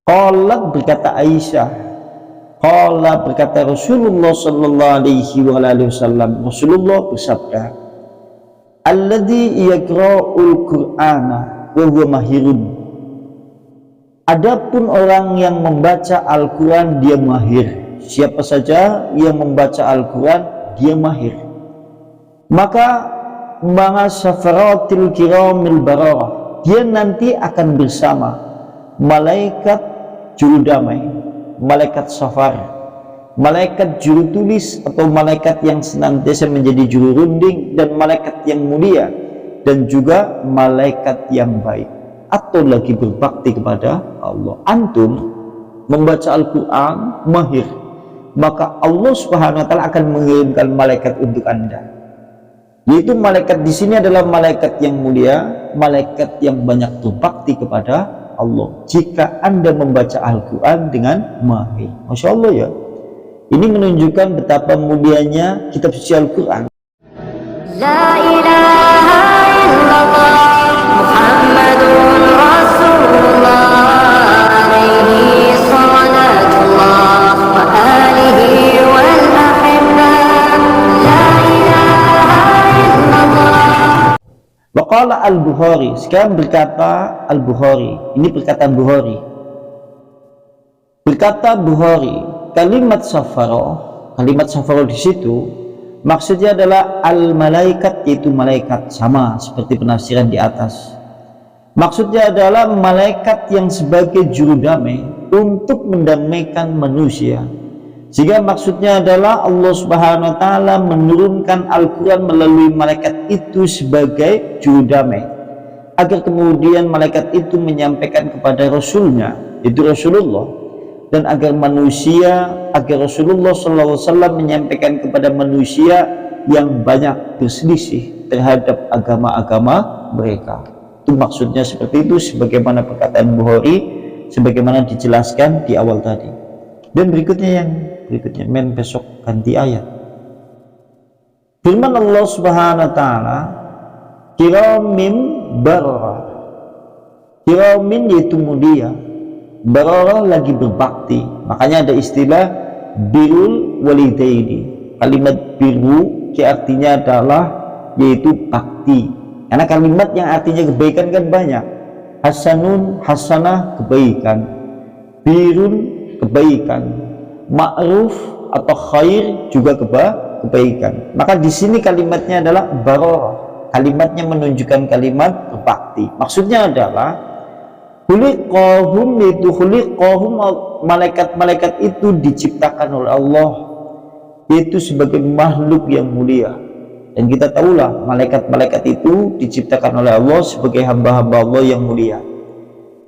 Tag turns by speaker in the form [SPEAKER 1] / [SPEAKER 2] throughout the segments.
[SPEAKER 1] Qalat, berkata Aisyah, qala, berkata Rasulullah sallallahu alaihi wasallam, Rasulullah bersabda, alladzi yaqra'ul qur'ana wa huwa mahirun. Adapun orang yang membaca Al-Quran dia mahir. Siapa saja yang membaca Al-Quran dia mahir. Maka ma'a safaratil kiramil bararah, dia nanti akan bersama malaikat juru damai, malaikat safar, malaikat juru tulis atau malaikat yang senantiasa menjadi juru runding, dan malaikat yang mulia, dan juga malaikat yang baik atau lagi berbakti kepada Allah. Antum membaca Al-Quran mahir, maka Allah Subhanahu wa Ta'ala akan mengirimkan malaikat untuk Anda, yaitu malaikat di sini adalah malaikat yang mulia, malaikat yang banyak berbakti kepada Allah jika Anda membaca Al-Quran dengan mahir. Masya Allah ya, ini menunjukkan betapa mulianya kitab suci Al-Quran.
[SPEAKER 2] La ilaha illallah Muhammadun Rasulullah alaihi salatullah wa alihi wal ahibbah. La ilaha illallah.
[SPEAKER 1] Waqala Al-Bukhari, sekarang berkata Al-Bukhari, ini perkataan Bukhari. Berkata Bukhari, kalimat safaroh di situ maksudnya adalah al-malaikat, yaitu malaikat, sama seperti penafsiran di atas. Maksudnya adalah malaikat yang sebagai juru damai untuk mendamaikan manusia. Sehingga maksudnya adalah Allah Subhanahu wa Ta'ala menurunkan Al-Quran melalui malaikat itu sebagai juru damai, agar kemudian malaikat itu menyampaikan kepada Rasulnya, itu Rasulullah, dan agar Rasulullah SAW menyampaikan kepada manusia yang banyak berselisih terhadap agama-agama mereka. Itu maksudnya seperti itu, sebagaimana perkataan Bukhari, sebagaimana dijelaskan di awal tadi. Dan berikutnya besok ganti ayat. Firman Allah Subhanahu wa Ta'ala, kiramin bararah. Kiramin yaitu mulia, bararah lagi berbakti. Makanya ada istilah birrul walidaini. Kalimat birru artinya adalah yaitu bakti, karena kalimat yang artinya kebaikan kan banyak. Hasanun, hasanah, kebaikan. Birun, kebaikan. Ma'ruf atau khair juga kebaikan. Maka di sini kalimatnya adalah bararah. Kalimatnya menunjukkan kalimat berbakti. Maksudnya adalah khuliqahum, yaitu khuliqahum, malaikat-malaikat itu diciptakan oleh Allah, yaitu sebagai makhluk yang mulia. Dan kita tahulah malaikat-malaikat itu diciptakan oleh Allah sebagai hamba-hamba Allah yang mulia.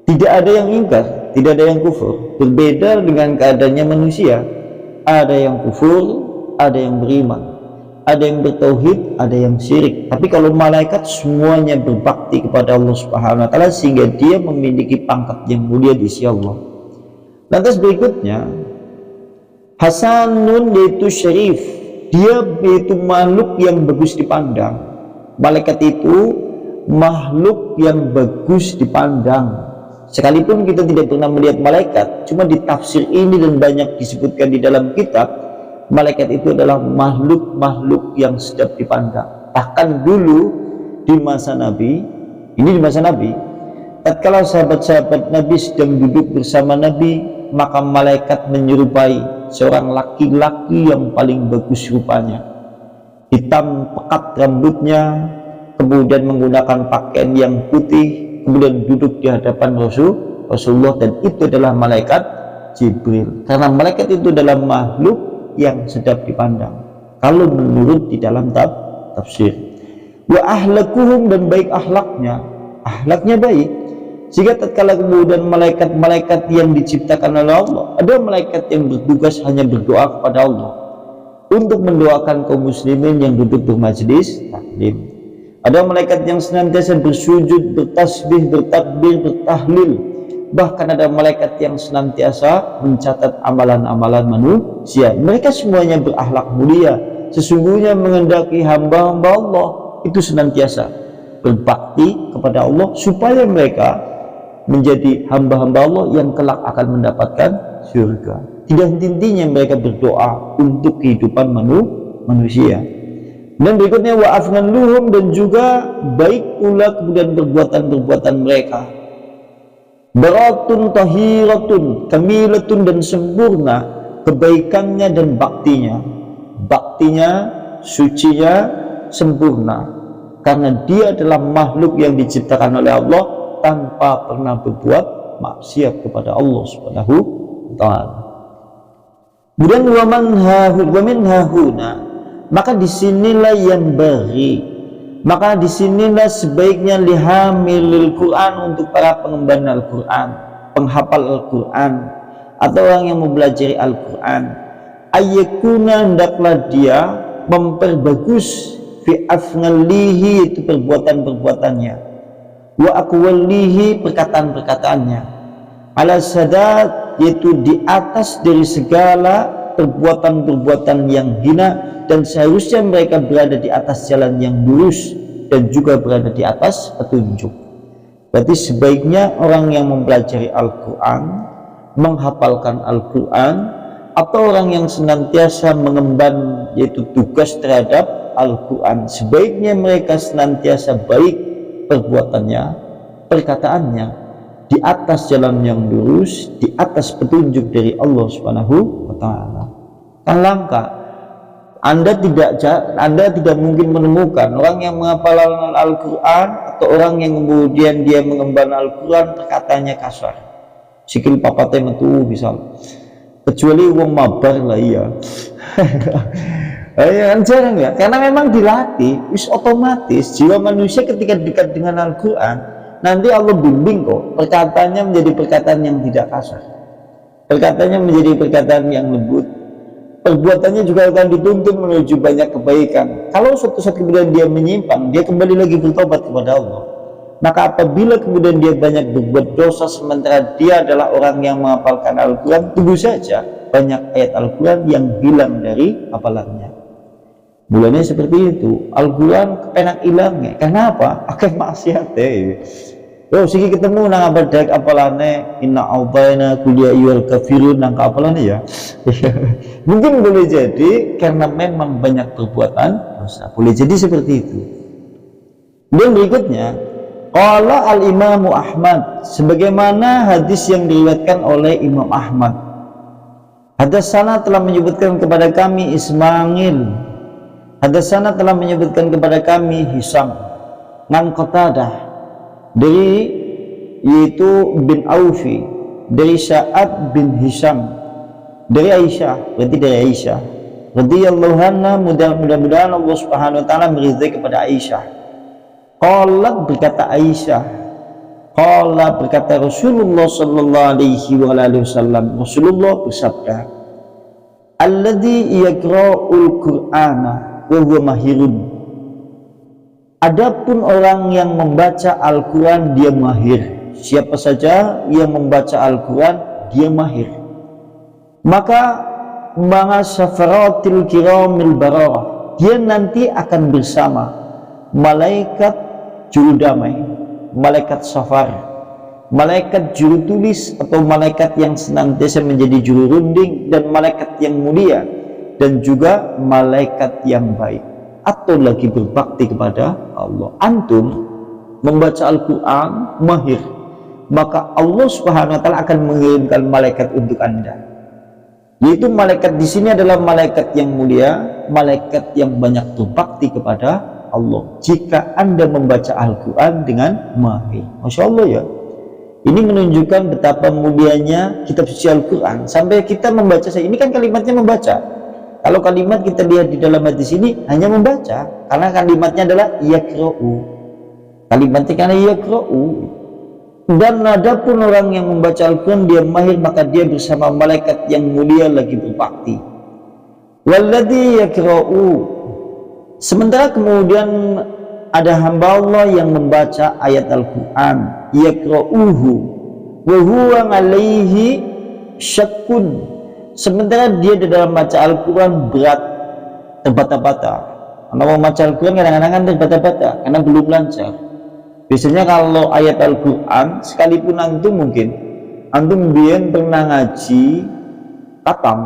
[SPEAKER 1] Tidak ada yang ingkar, tidak ada yang kufur. Berbeda dengan keadaannya manusia, ada yang kufur, ada yang beriman, ada yang bertauhid, ada yang syirik. Tapi kalau malaikat semuanya berbakti kepada Allah Subhanahu wa Ta'ala, sehingga dia memiliki pangkat yang mulia di sisi Allah. Lantas berikutnya, hasanun yaitu syarif, dia yaitu makhluk yang bagus dipandang. Malaikat itu makhluk yang bagus dipandang. Sekalipun kita tidak pernah melihat malaikat, cuma di tafsir ini dan banyak disebutkan di dalam kitab, malaikat itu adalah makhluk-makhluk yang sedap dipandang. Bahkan dulu di masa Nabi, tatkala sahabat-sahabat Nabi sedang duduk bersama Nabi, maka malaikat menyerupai seorang laki-laki yang paling bagus rupanya, hitam pekat rambutnya, kemudian menggunakan pakaian yang putih, kemudian duduk di hadapan Rasulullah, dan itu adalah malaikat Jibril. Karena malaikat itu adalah makhluk yang sedap dipandang kalau menurut di dalam tafsir. Wa ahlakuhum, dan baik akhlaknya baik. Sehingga tatkala kemudian malaikat-malaikat yang diciptakan oleh Allah, ada malaikat yang bertugas hanya berdoa kepada Allah untuk mendoakan kaum muslimin yang duduk bermajlis taklim. Ada malaikat yang senantiasa bersujud, bertasbih, bertakbir, bertahlil. Bahkan ada malaikat yang senantiasa mencatat amalan-amalan manusia. Mereka semuanya berakhlak mulia. Sesungguhnya menghendaki hamba-hamba Allah itu senantiasa berbakti kepada Allah, supaya mereka menjadi hamba-hamba Allah yang kelak akan mendapatkan surga. Tidak henti-hentinya mereka berdoa untuk kehidupan manusia. Dan berikutnya wa afnaluhum, dan juga baik pula kemudian perbuatan-perbuatan mereka. Baratun tahiratun kamilatun, dan sempurna kebaikannya dan baktinya. Baktinya, sucinya sempurna, karena dia adalah makhluk yang diciptakan oleh Allah tanpa pernah berbuat maksiat kepada Allah Subhanahu wa taala. Kemudian wamin hahuna, maka disinilah yang bagi, maka disinilah sebaiknya lihamilil Quran, untuk para pengemban Al-Quran, penghafal Al-Quran, atau orang yang mempelajari Al-Quran, ayyakuna, hendaklah dia memperbagus fi afnalihi, itu perbuatan-perbuatannya, wa aqwalihi, perkataan-perkataannya, ala sadat, yaitu di atas dari segala perbuatan-perbuatan yang hina, dan seharusnya mereka berada di atas jalan yang lurus dan juga berada di atas petunjuk. Berarti sebaiknya orang yang mempelajari Al-Quran, menghafalkan Al-Quran, atau orang yang senantiasa mengemban yaitu tugas terhadap Al-Quran, sebaiknya mereka senantiasa baik perbuatannya, perkataannya, di atas jalan yang lurus, di atas petunjuk dari Allah Subhanahu wa taala. Kan langka, Anda tidak mungkin menemukan orang yang menghafal Al-Quran atau orang yang kemudian dia mengemban Al-Quran perkataannya kasar, sikil papate metu bisa, kecuali wong mabar lah ya. Kan jarang ya, karena memang dilatih, wis otomatis jiwa manusia ketika dekat dengan Al-Quran, nanti Allah bimbing kok, perkataannya menjadi perkataan yang tidak kasar, perkataannya menjadi perkataan yang lembut, perbuatannya juga akan dituntun menuju banyak kebaikan. Kalau suatu saat kemudian dia menyimpang, dia kembali lagi bertobat kepada Allah. Maka apabila kemudian dia banyak berbuat dosa sementara dia adalah orang yang menghafalkan Al-Quran, tunggu saja banyak ayat Al-Quran yang hilang dari hafalannya. Mulanya seperti itu, Al-Quran kepenak hilangnya. Kenapa? Akeh maksiat yo siki ketemu nang apa dek apalane inna a'tayna kuliah ayyuhal kafirun nang apalane ya. Mungkin boleh jadi karena memang banyak perbuatan dosa, boleh jadi seperti itu. Dan berikutnya qala al-Imam Ahmad, sebagaimana hadis yang diriwayatkan oleh Imam Ahmad, hadatsana telah menyebutkan kepada kami Ismail, hadatsana telah menyebutkan kepada kami Hisam ngan Qatadah dari yaitu bin Aufi, dari Sa'ad bin Hisham, dari Aisyah, berarti dari Aisyah radhiyallahu anha, mudah-mudahan Allah Subhanahu wa taala meridai kepada Aisyah. Qalat, berkata Aisyah, qala, berkata Rasulullah sallallahu alaihi wasallam, Rasulullah bersabda, alladzi yaqra'ul qur'ana wa huwa mahirun, adapun orang yang membaca Al-Quran dia mahir. Siapa saja yang membaca Al-Quran dia mahir. Maka ma'a syafaratil kiramil bararah, dia nanti akan bersama malaikat juru damai, malaikat safar, malaikat juru tulis atau malaikat yang senantiasa menjadi juru runding, dan malaikat yang mulia, dan juga malaikat yang baik atau lagi berbakti kepada Allah. Antum membaca Al-Quran mahir, maka Allah Subhanahu wa taala akan mengirimkan malaikat untuk Anda. Yaitu malaikat di sini adalah malaikat yang mulia, malaikat yang banyak berbakti kepada Allah. Jika Anda membaca Al-Quran dengan mahir, Masya Allah ya. Ini menunjukkan betapa mulianya kitab suci Al-Quran. Sampai kita membaca, ini kan kalimatnya membaca. Kalau kalimat kita lihat di dalam hadis ini hanya membaca, karena kalimatnya adalah yaqra'u. Kalimatnya karena yaqra'u. Dan adapun orang yang membaca Al-Quran dia mahir, maka dia bersama malaikat yang mulia lagi berbakti. Walladzi yaqra'u. Sementara kemudian ada hamba Allah yang membaca ayat Al-Quran, yaqra'uhu wa huwa 'alaihi syakkun. Sementara dia di dalam baca Al-Quran berat, terbata-bata. Karena mau baca Al-Quran kadang-kadang kan terbata-bata karena belum lancar. Biasanya kalau ayat Al-Quran, sekalipun antum biyen pernah ngaji katam,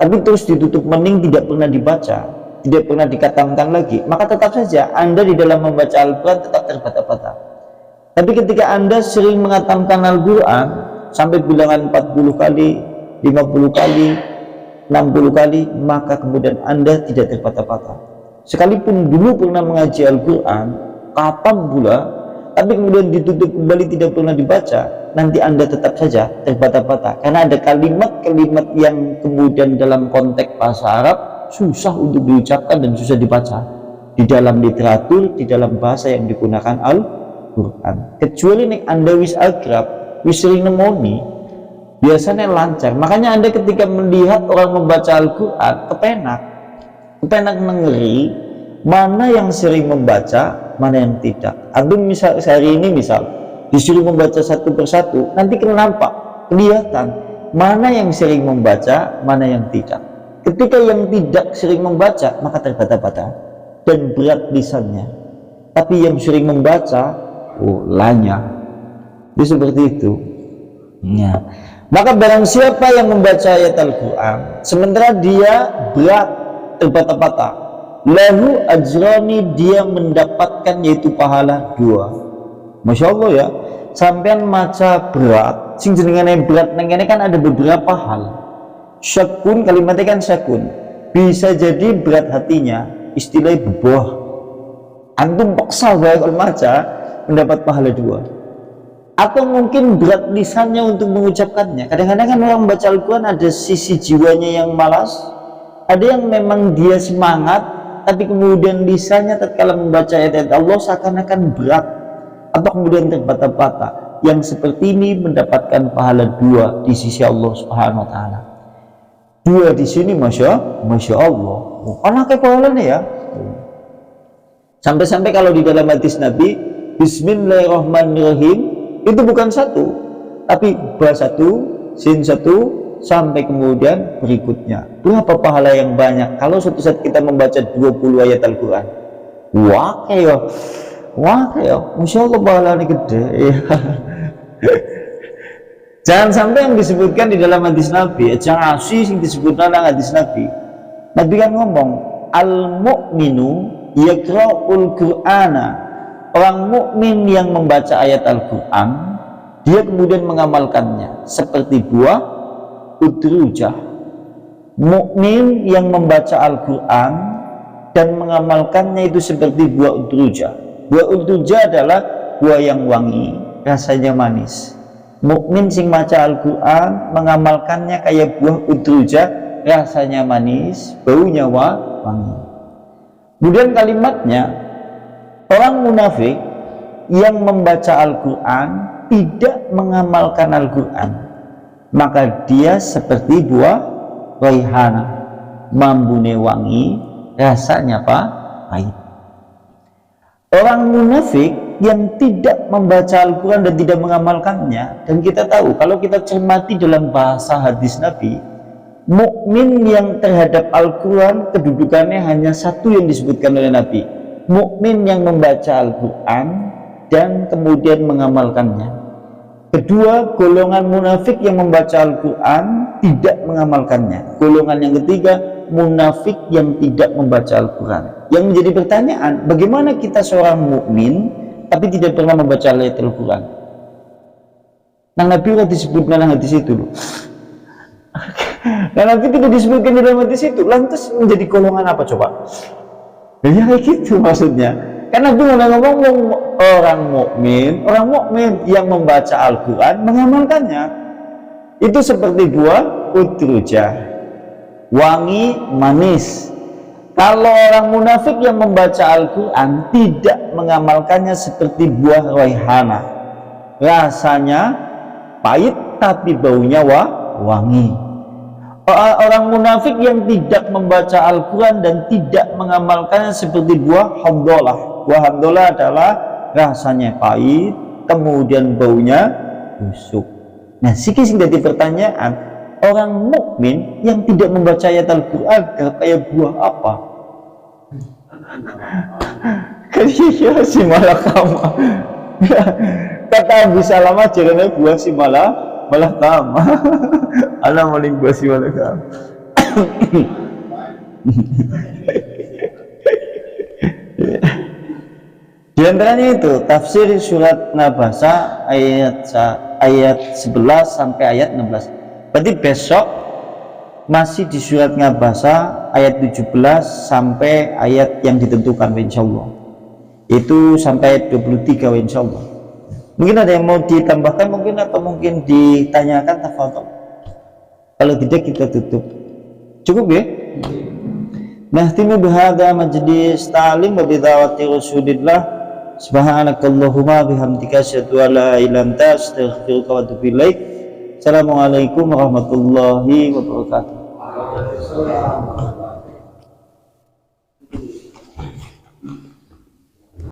[SPEAKER 1] tapi terus ditutup mening, tidak pernah dibaca, tidak pernah dikatamkan lagi, maka tetap saja Anda di dalam membaca Al-Quran tetap terbata-bata. Tapi ketika Anda sering mengatamkan Al-Quran sampai bilangan 40 kali, 50 kali, 60 kali, maka kemudian Anda tidak terbata-bata. Sekalipun dulu pernah mengaji Al-Quran katam pula, tapi kemudian ditutup kembali, tidak pernah dibaca, nanti Anda tetap saja terbata-bata, karena ada kalimat-kalimat yang kemudian dalam konteks bahasa Arab susah untuk diucapkan dan susah dibaca di dalam literatur, di dalam bahasa yang digunakan Al-Quran. Kecuali nih Anda wis akrab, wis sering nemoni, biasanya lancar. Makanya Anda ketika melihat orang membaca Al-Quran kepenak mengeri mana yang sering membaca, mana yang tidak. Antum misal sehari ini disuruh membaca satu persatu, nanti kelihatan mana yang sering membaca, mana yang tidak. Ketika yang tidak sering membaca, maka terbata-bata dan berat lisannya. Tapi yang sering membaca, lanyah. Itu seperti itu. Ya. Maka barang siapa yang membaca ayat Al-Quran sementara dia berat, terbata-bata, lahu ajrani, dia mendapatkan yaitu pahala 2. Masya Allah ya, sampean maca berat, sing jenengane berat nengene kan ada beberapa hal. Syakun, kalimatnya kan syakun, bisa jadi berat hatinya, istilahnya beboh. Antum paksa baik kalau maca mendapat pahala 2. Atau mungkin berat lisannya untuk mengucapkannya. Kadang-kadang kan orang baca Al-Quran ada sisi jiwanya yang malas, ada yang memang dia semangat, tapi kemudian lisannya tatkala membaca ayat-ayat Allah seakan-akan berat atau kemudian terbata-bata. Yang seperti ini mendapatkan pahala 2 di sisi Allah Subhanahu wa Ta'ala. 2 di sini, masya Allah. Anaknya pahalanya ya. Sampai-sampai kalau di dalam hadis Nabi, Bismillahirrahmanirrahim, itu bukan 1, tapi ba 1, sin 1, sampai kemudian berikutnya. Berapa pahala yang banyak kalau suatu saat kita membaca 20 ayat Al-Quran. Wah ya, masya Allah pahalanya gede ya. Jangan sampai yang disebutkan di dalam hadis Nabi, jangan asih yang disebutkan dalam hadis Nabi. Nabi kan ngomong, al-mu'minu yakra'ul Qur'ana, orang mukmin yang membaca ayat Al-Quran, dia kemudian mengamalkannya seperti buah udrujah. Mukmin yang membaca Al-Quran dan mengamalkannya itu seperti buah udrujah. Buah udrujah adalah buah yang wangi, rasanya manis. Mukmin sing maca Al-Quran mengamalkannya kayak buah udrujah, rasanya manis, baunya wangi. Kemudian kalimatnya, orang munafik yang membaca Al-Quran tidak mengamalkan Al-Quran, maka dia seperti buah raihana, mambune wangi, rasanya pahit. Orang munafik yang tidak membaca Al-Quran dan tidak mengamalkannya, dan kita tahu kalau kita cermati dalam bahasa hadis Nabi, mukmin yang terhadap Al-Quran kedudukannya hanya 1 yang disebutkan oleh Nabi, mukmin yang membaca Al-Quran dan kemudian mengamalkannya. Kedua, golongan munafik yang membaca Al-Quran tidak mengamalkannya. Golongan yang ketiga, munafik yang tidak membaca Al-Quran. Yang menjadi pertanyaan, bagaimana kita seorang mukmin tapi tidak pernah membaca ayat Al-Quran? Nah, Nabi sudah disebutkan dalam hadis itu loh. Nah, Nabi tidak disebutkan dalam hadis itu, lantas menjadi golongan apa coba? Ya kayak gitu maksudnya. Karena Nabi ngomong orang mukmin yang membaca Al-Quran mengamalkannya itu seperti buah udrujah, wangi manis. Kalau orang munafik yang membaca Al-Quran tidak mengamalkannya seperti buah raihana, rasanya pahit tapi baunya wangi. Orang munafik yang tidak membaca Al-Quran dan tidak mengamalkannya seperti buah hamdolah. Buah hamdolah adalah rasanya pahit, kemudian baunya busuk. Nah, siki sing dadi pertanyaan, orang mukmin yang tidak membaca ayat Al-Quran kayak buah apa? Kayak si malakama. Kata Abu Salamah jarane buah si malah kam. Ana maling buah si malah kam. Di antaranya itu tafsir surat Nabasa ayat 11 sampai ayat 16. Berarti besok masih di surat Nabasa ayat 17 sampai ayat yang ditentukan insyaallah. Itu sampai ayat 23 insyaallah. Mungkin ada yang mau ditambahkan mungkin atau mungkin ditanyakan, tafadhol. Kalau tidak kita tutup. Cukup ya? Nahtimu bihadza majlis ta'lim wa bidawati Rasulillah. Subhanakallahumma bihamdika asyhadu an la ilaha illa anta astaghfiruka wa atubu ilaik. Assalamualaikum warahmatullahi wabarakatuh.